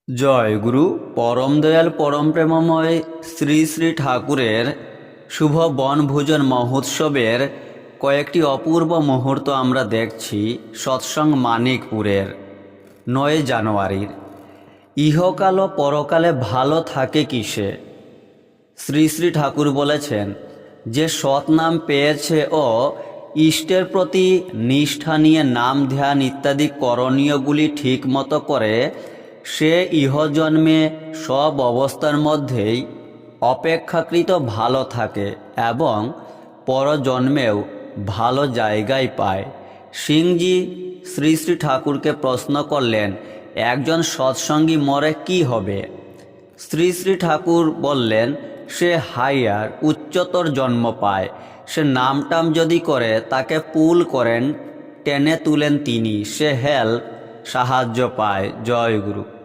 জয় গুরু। পরম দয়াল পরম প্রেমময় শ্রী শ্রী ঠাকুরের শুভ বনভোজন মহোৎসবের কয়েকটি অপূর্ব মুহূর্ত আমরা দেখছি সৎসঙ্গ মানিকপুরের ৯ জানুয়ারির। ইহকাল ও পরকালে ভালো থাকে কিসে? শ্রী শ্রী ঠাকুর বলেছেন, যে সৎ নাম পেয়েছে ও ইষ্টের প্রতি নিষ্ঠা নিয়ে নাম ধ্যান ইত্যাদি করণীয়গুলি ঠিক মতো করে, সে ইহজন্মে সব অবস্থার মধ্যেই অপেক্ষাকৃত ভালো থাকে এবং পরজন্মেও ভালো জায়গায় পায়। সিংজি শ্রী শ্রী ঠাকুরকে প্রশ্ন করলেন, একজন সৎসঙ্গী মরে কি হবে? শ্রী শ্রী ঠাকুর বললেন, সে হাইয়ার উচ্চতর জন্ম পায়। সে নামটাম যদি করে, তাকে পুল করেন, টেনে তুলেন তিনি, সে হেল্প সাহায্য পায়। জয় গুরু।